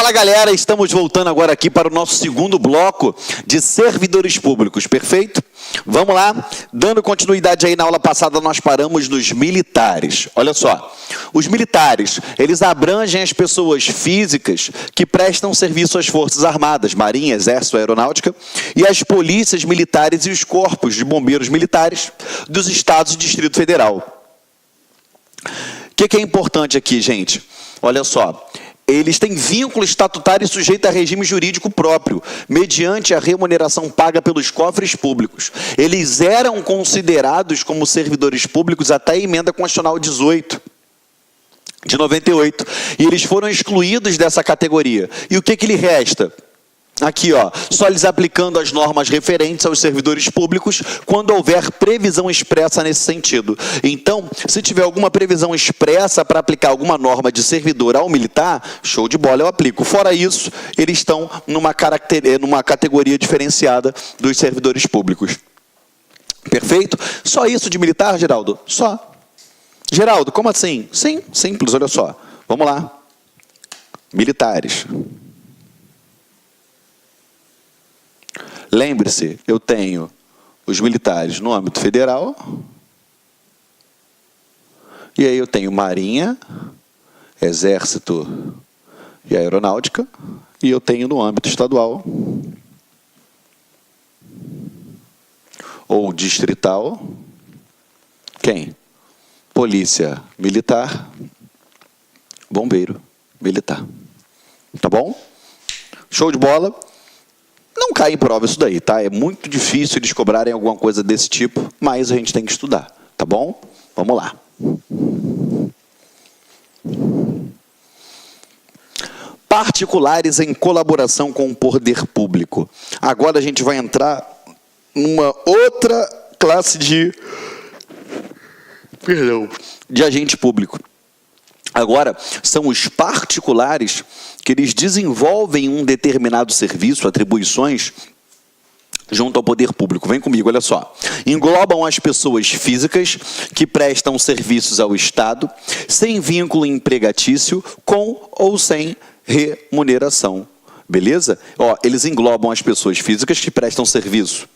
Fala galera, estamos voltando agora aqui para o nosso segundo bloco de servidores públicos, perfeito? Vamos lá, dando continuidade aí na aula passada nós paramos nos militares. Olha só, os militares, eles abrangem as pessoas físicas que prestam serviço às Forças Armadas, Marinha, Exército, Aeronáutica e as polícias militares e os corpos de bombeiros militares dos estados e Distrito Federal. O que é importante aqui, gente? Olha só. Eles têm vínculo estatutário e sujeito a regime jurídico próprio, mediante a remuneração paga pelos cofres públicos. Eles eram considerados como servidores públicos até a emenda constitucional 18, de 98, e eles foram excluídos dessa categoria. E o que lhe resta? Aqui, ó, só lhes aplicando as normas referentes aos servidores públicos quando houver previsão expressa nesse sentido. Então, se tiver alguma previsão expressa para aplicar alguma norma de servidor ao militar, show de bola, eu aplico. Fora isso, eles estão numa categoria diferenciada dos servidores públicos. Perfeito? Só isso de militar, Geraldo? Só. Geraldo, como assim? Sim, simples, olha só. Vamos lá. Militares. Lembre-se, eu tenho os militares no âmbito federal, e aí eu tenho Marinha, Exército e Aeronáutica, e eu tenho no âmbito estadual, ou distrital, quem? Polícia Militar, Bombeiro Militar. Tá bom? Show de bola? Não cai em prova isso daí, tá? É muito difícil eles cobrarem alguma coisa desse tipo, mas a gente tem que estudar, tá bom? Vamos lá. Particulares em colaboração com o poder público. Agora a gente vai entrar numa outra classe de agente público. Agora, são os particulares que eles desenvolvem um determinado serviço, atribuições, junto ao poder público. Vem comigo, olha só. Englobam as pessoas físicas que prestam serviços ao Estado, sem vínculo empregatício, com ou sem remuneração. Beleza? Ó, eles englobam as pessoas físicas que prestam serviço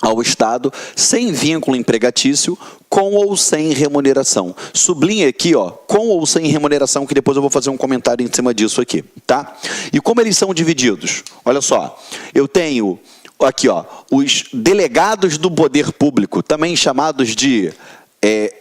ao Estado, sem vínculo empregatício, com ou sem remuneração. Sublinha aqui, ó, com ou sem remuneração, que depois eu vou fazer um comentário em cima disso aqui, tá? E como eles são divididos? Olha só, eu tenho aqui, ó, os delegados do poder público, também chamados de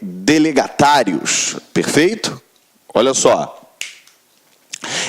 delegatários, perfeito? Olha só.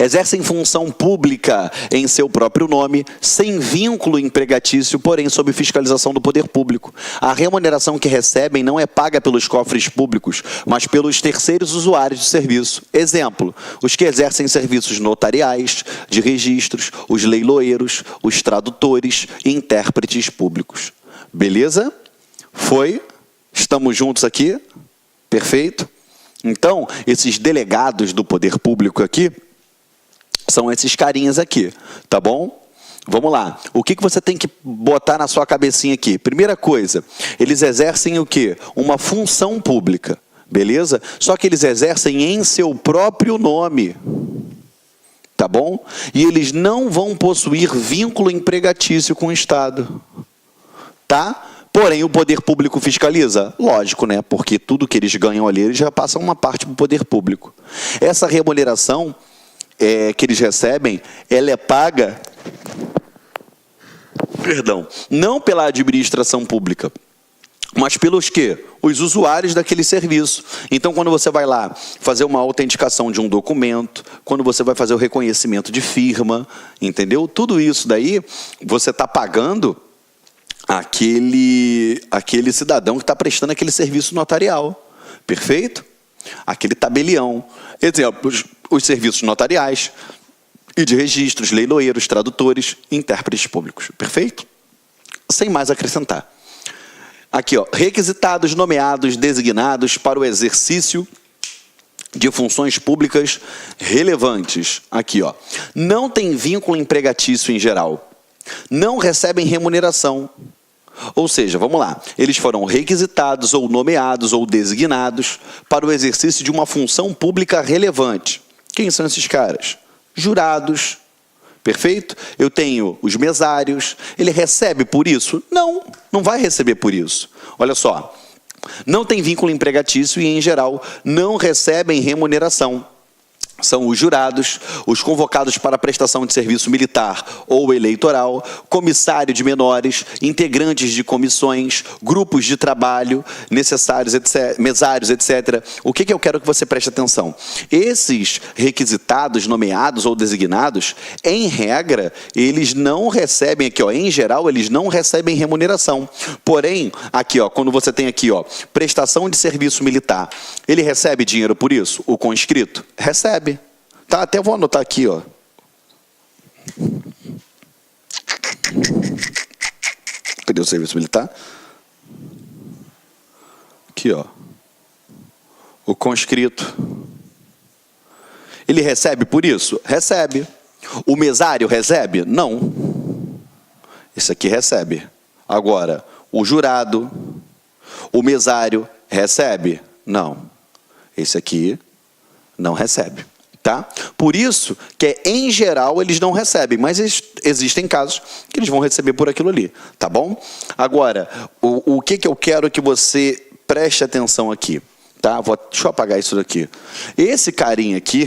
Exercem função pública em seu próprio nome, sem vínculo empregatício, porém sob fiscalização do poder público. A remuneração que recebem não é paga pelos cofres públicos, mas pelos terceiros usuários do serviço. Exemplo, os que exercem serviços notariais, de registros, os leiloeiros, os tradutores e intérpretes públicos. Beleza? Foi? Estamos juntos aqui? Perfeito? Então, esses delegados do poder público aqui, são esses carinhas aqui, tá bom? Vamos lá. O que você tem que botar na sua cabecinha aqui? Primeira coisa, eles exercem o quê? Uma função pública, beleza? Só que eles exercem em seu próprio nome, tá bom? E eles não vão possuir vínculo empregatício com o Estado, tá? Porém, o poder público fiscaliza? Lógico, né? Porque tudo que eles ganham ali, eles já passam uma parte para o poder público. Essa remuneração que eles recebem, ela é paga, não pela administração pública, mas pelos quê? Os usuários daquele serviço. Então, quando você vai lá fazer uma autenticação de um documento, quando você vai fazer o reconhecimento de firma, entendeu? Tudo isso daí, você está pagando aquele cidadão que está prestando aquele serviço notarial. Perfeito? Aquele tabelião. Exemplos, os serviços notariais e de registros, leiloeiros, tradutores, intérpretes públicos. Perfeito? Sem mais acrescentar. Aqui, ó, requisitados, nomeados, designados para o exercício de funções públicas relevantes. Aqui, ó. Não tem vínculo empregatício em geral. Não recebem remuneração. Ou seja, vamos lá, eles foram requisitados ou nomeados ou designados para o exercício de uma função pública relevante. Quem são esses caras? jurados, perfeito? Eu tenho os mesários. Ele recebe por isso? Não, não vai receber por isso. Olha só, não tem vínculo empregatício e, em geral, não recebem remuneração. São os jurados, os convocados para prestação de serviço militar ou eleitoral, comissário de menores, integrantes de comissões, grupos de trabalho necessários, etc., mesários, etc. O que eu quero que você preste atenção? Esses requisitados, nomeados ou designados, em regra, eles não recebem, aqui, ó, em geral, eles não recebem remuneração. Porém, aqui, ó, quando você tem aqui, ó, prestação de serviço militar, ele recebe dinheiro por isso? O conscrito? Recebe. Tá, até vou anotar aqui, ó. Cadê o serviço militar? Aqui, ó. O conscrito. Ele recebe por isso? Recebe. O mesário recebe? Não. Esse aqui recebe. Agora, o jurado, o mesário recebe? Não. Esse aqui não recebe. Tá? Por isso que, em geral, eles não recebem, mas existem casos que eles vão receber por aquilo ali, tá bom? Agora, o que eu quero que você preste atenção aqui, tá? Deixa eu apagar isso daqui. Esse carinha aqui,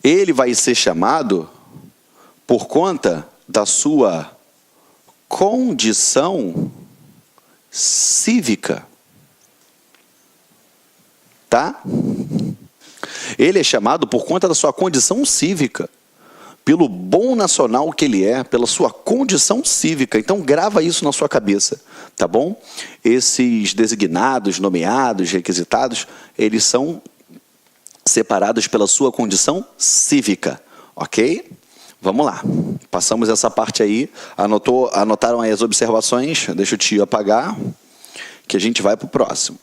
ele vai ser chamado por conta da sua condição cívica, tá? Ele é chamado por conta da sua condição cívica, pelo bom nacional que ele é, pela sua condição cívica. Então, grava isso na sua cabeça, tá bom? Esses designados, nomeados, requisitados, eles são separados pela sua condição cívica, ok? Vamos lá. Passamos essa parte aí. Anotaram aí as observações? Deixa o tio apagar, que a gente vai para o próximo.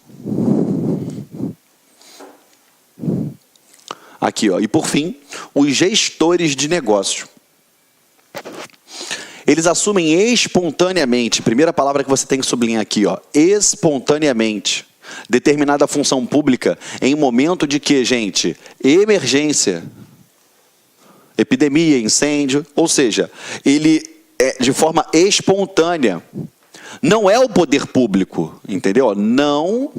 Aqui, ó. E por fim, os gestores de negócio. Eles assumem espontaneamente, primeira palavra que você tem que sublinhar aqui, ó, espontaneamente, determinada função pública em momento de que, gente, emergência, epidemia, incêndio, ou seja, ele é de forma espontânea. Não é o poder público, entendeu? Não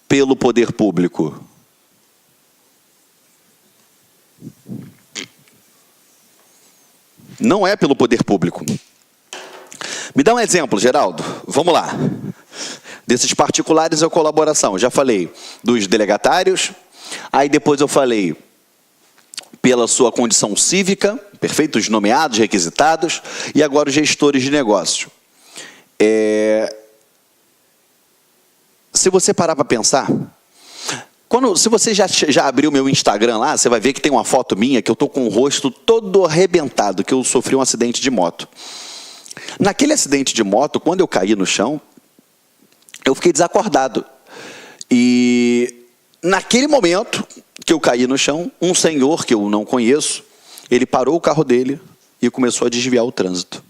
pelo poder público. Não é pelo poder público. Me dá um exemplo, Geraldo. Vamos lá. Desses particulares ou colaboração. Já falei dos delegatários. Aí depois eu falei pela sua condição cívica. Perfeito? Os nomeados, requisitados. E agora os gestores de negócio. Se você parar para pensar... Se você já abriu meu Instagram lá, você vai ver que tem uma foto minha que eu estou com o rosto todo arrebentado, que eu sofri um acidente de moto. Naquele acidente de moto, quando eu caí no chão, eu fiquei desacordado. E naquele momento que eu caí no chão, um senhor que eu não conheço, ele parou o carro dele e começou a desviar o trânsito,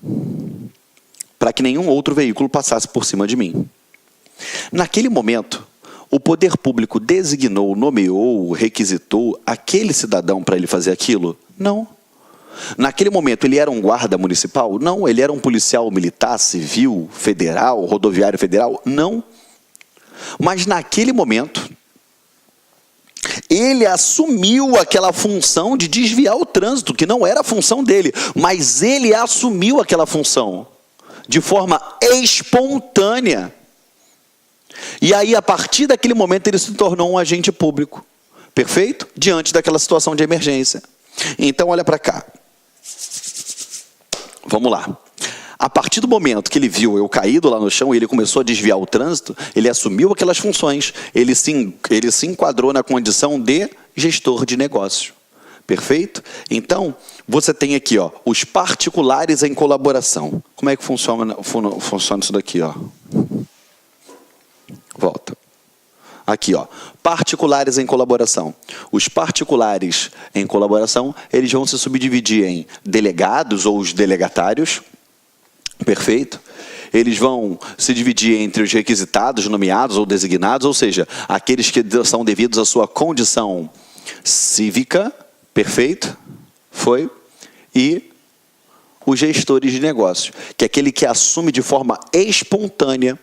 para que nenhum outro veículo passasse por cima de mim. Naquele momento, o poder público designou, nomeou, requisitou aquele cidadão para ele fazer aquilo? Não. Naquele momento, ele era um guarda municipal? Não. Ele era um policial militar, civil, federal, rodoviário federal? Não. Mas naquele momento, ele assumiu aquela função de desviar o trânsito, que não era a função dele, mas ele assumiu aquela função de forma espontânea. E aí, a partir daquele momento, ele se tornou um agente público. Perfeito? Diante daquela situação de emergência. Então, olha para cá. Vamos lá. A partir do momento que ele viu eu caído lá no chão e ele começou a desviar o trânsito, ele assumiu aquelas funções. Ele se enquadrou na condição de gestor de negócio. Perfeito? Então, você tem aqui, ó, os particulares em colaboração. Como é que funciona isso daqui, ó? Volta. Aqui, ó, particulares em colaboração. Os particulares em colaboração, eles vão se subdividir em delegados ou os delegatários. Perfeito? Eles vão se dividir entre os requisitados, nomeados ou designados, ou seja, aqueles que são devidos à sua condição cívica, Perfeito? Foi? E os gestores de negócios, que é aquele que assume de forma espontânea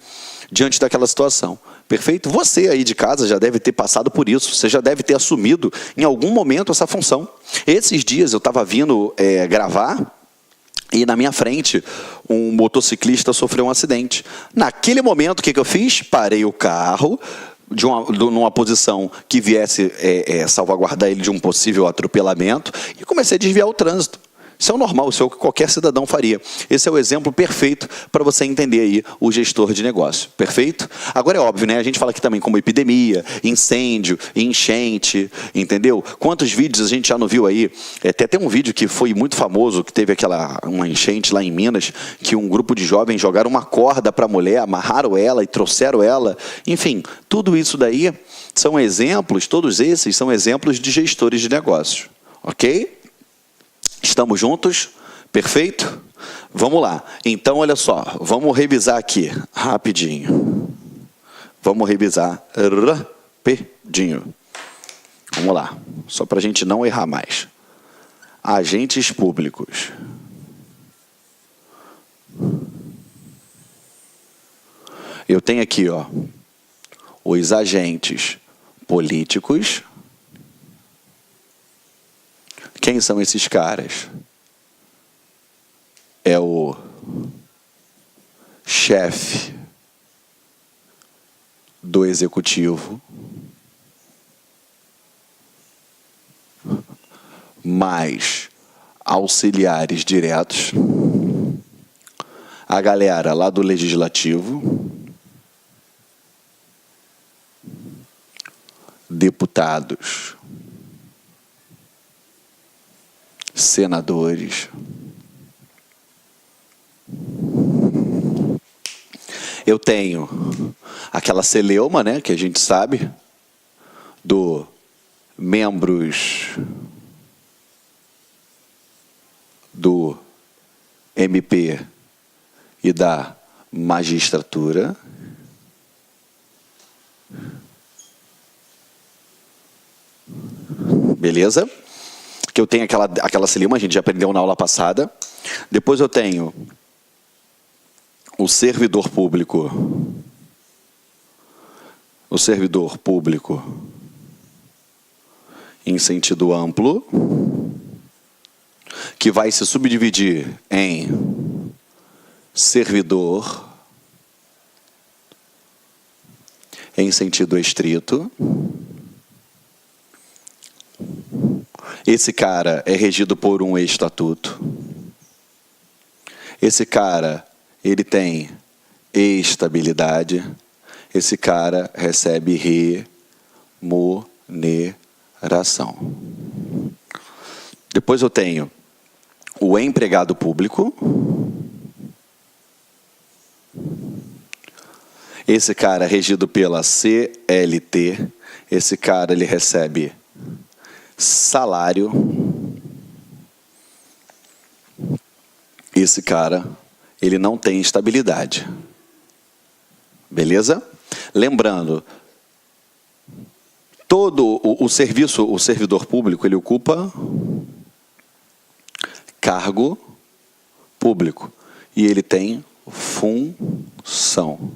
diante daquela situação. Perfeito? Você aí de casa já deve ter passado por isso, você já deve ter assumido em algum momento essa função. Esses dias eu estava vindo gravar e na minha frente um motociclista sofreu um acidente. Naquele momento, o que eu fiz? Parei o carro numa posição que viesse salvaguardar ele de um possível atropelamento e comecei a desviar o trânsito. Isso é o normal, isso é o que qualquer cidadão faria. Esse é o exemplo perfeito para você entender aí o gestor de negócio. Perfeito? Agora é óbvio, né? A gente fala aqui também como epidemia, incêndio, enchente, entendeu? Quantos vídeos a gente já não viu aí? Tem até um vídeo que foi muito famoso, que teve uma enchente lá em Minas, que um grupo de jovens jogaram uma corda para a mulher, amarraram ela e trouxeram ela. Enfim, tudo isso daí são exemplos, todos esses são exemplos de gestores de negócios. Ok? Estamos juntos? Perfeito? Vamos lá. Então, olha só. Vamos revisar aqui, rapidinho. Vamos revisar rapidinho. Vamos lá. Só para a gente não errar mais. Agentes públicos. Eu tenho aqui, ó, os agentes políticos. Quem são esses caras? É o chefe do executivo, mais auxiliares diretos, a galera lá do legislativo, deputados, senadores, eu tenho aquela celeuma, né, que a gente sabe, do membros do MP e da magistratura. Beleza? Que eu tenho aquela celeuma, a gente já aprendeu na aula passada. Depois eu tenho o servidor público. O servidor público em sentido amplo, que vai se subdividir em servidor em sentido estrito. Esse cara é regido por um estatuto. Esse cara, ele tem estabilidade. Esse cara recebe remuneração. Depois eu tenho o empregado público. Esse cara é regido pela CLT. Esse cara, ele recebe salário. Esse cara, ele não tem estabilidade. Beleza? Lembrando, todo o servidor público, ele ocupa cargo público e ele tem função.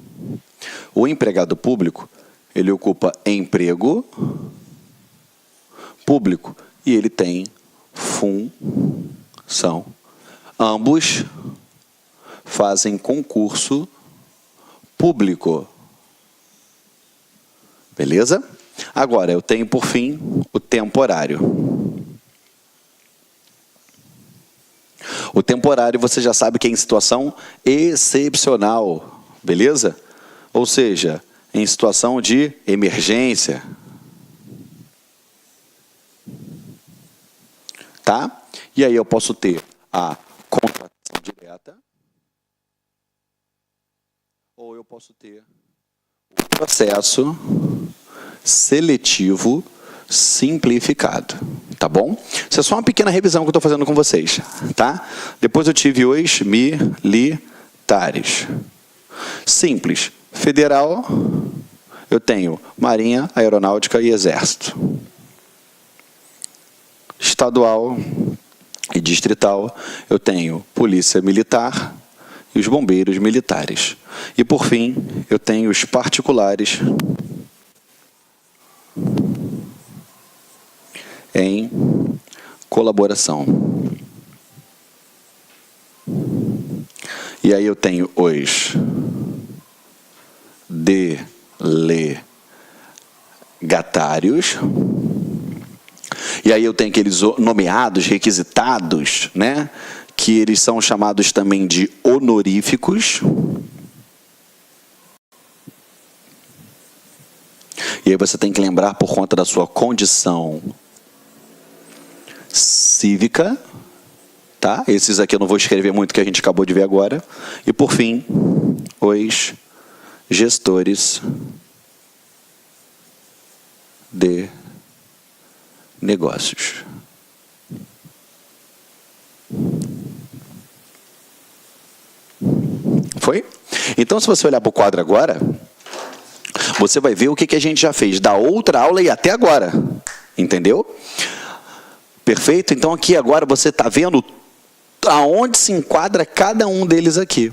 O empregado público, ele ocupa emprego público e ele tem função. Ambos fazem concurso público. Beleza? Agora, eu tenho, por fim, o temporário. O temporário, você já sabe que é em situação excepcional. Beleza? Ou seja, em situação de emergência. Tá? E aí eu posso ter a contratação direta, ou eu posso ter o processo seletivo simplificado. Tá bom? Isso é só uma pequena revisão que eu estou fazendo com vocês. Tá? Depois eu tive os militares. Simples. Federal, eu tenho Marinha, Aeronáutica e Exército. estadual e distrital, eu tenho polícia militar e os bombeiros militares. E, por fim, eu tenho os particulares em colaboração. E aí eu tenho os delegatários. E aí eu tenho aqueles nomeados, requisitados, né? Que eles são chamados também de honoríficos. E aí você tem que lembrar, por conta da sua condição cívica, tá? Esses aqui eu não vou escrever muito, que a gente acabou de ver agora. E, por fim, os gestores de negócios. Foi? Então, se você olhar para o quadro agora, você vai ver o que a gente já fez da outra aula e até agora. Entendeu? Perfeito? Então, aqui agora você está vendo aonde se enquadra cada um deles aqui.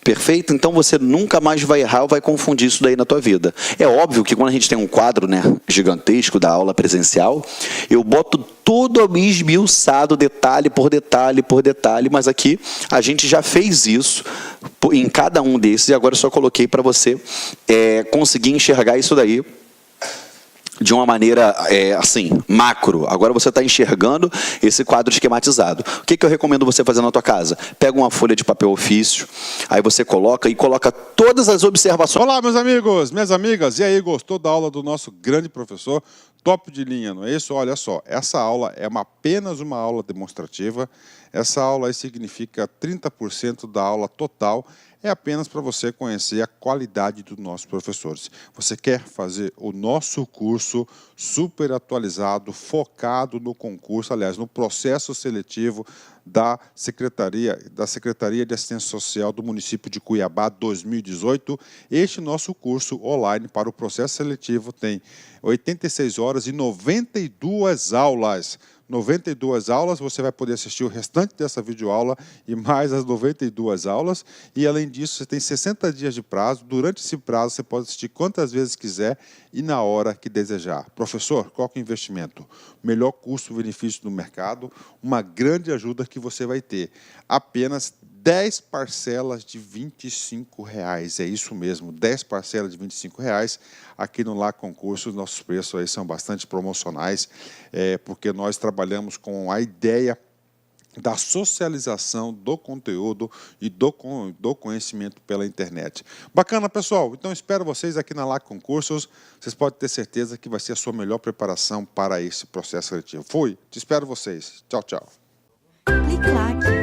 Perfeito? Então, você nunca mais vai errar ou vai confundir isso daí na tua vida. É óbvio que quando a gente tem um quadro, né, gigantesco da aula presencial, eu boto todo esmiuçado, detalhe por detalhe por detalhe, mas aqui a gente já fez isso em cada um desses e agora eu só coloquei para você conseguir enxergar isso daí de uma maneira, assim, macro. Agora você está enxergando esse quadro esquematizado. O que eu recomendo você fazer na tua casa? Pega uma folha de papel ofício, aí você coloca todas as observações. Olá, meus amigos, minhas amigas. E aí, gostou da aula do nosso grande professor? Top de linha, não é isso? Olha só, essa aula é apenas uma aula demonstrativa. Essa aula aí significa 30% da aula total. É apenas para você conhecer a qualidade dos nossos professores. Você quer fazer o nosso curso super atualizado, focado no concurso, aliás, no processo seletivo da Secretaria de Assistência Social do município de Cuiabá 2018. Este nosso curso online para o processo seletivo tem 86 horas e 92 aulas. 92 aulas, você vai poder assistir o restante dessa videoaula e mais as 92 aulas. E, além disso, você tem 60 dias de prazo. Durante esse prazo, você pode assistir quantas vezes quiser e na hora que desejar. Professor, qual que é o investimento? Melhor custo-benefício do mercado, uma grande ajuda que você vai ter. Apenas 10 parcelas de R$25. É isso mesmo, 10 parcelas de R$25. Aqui no Lá Concursos, nossos preços aí são bastante promocionais, porque nós trabalhamos com a ideia da socialização do conteúdo e do conhecimento pela internet. Bacana, pessoal? Então, espero vocês aqui na Lá Concursos. Vocês podem ter certeza que vai ser a sua melhor preparação para esse processo seletivo. Fui, te espero vocês. Tchau, tchau. Clique lá.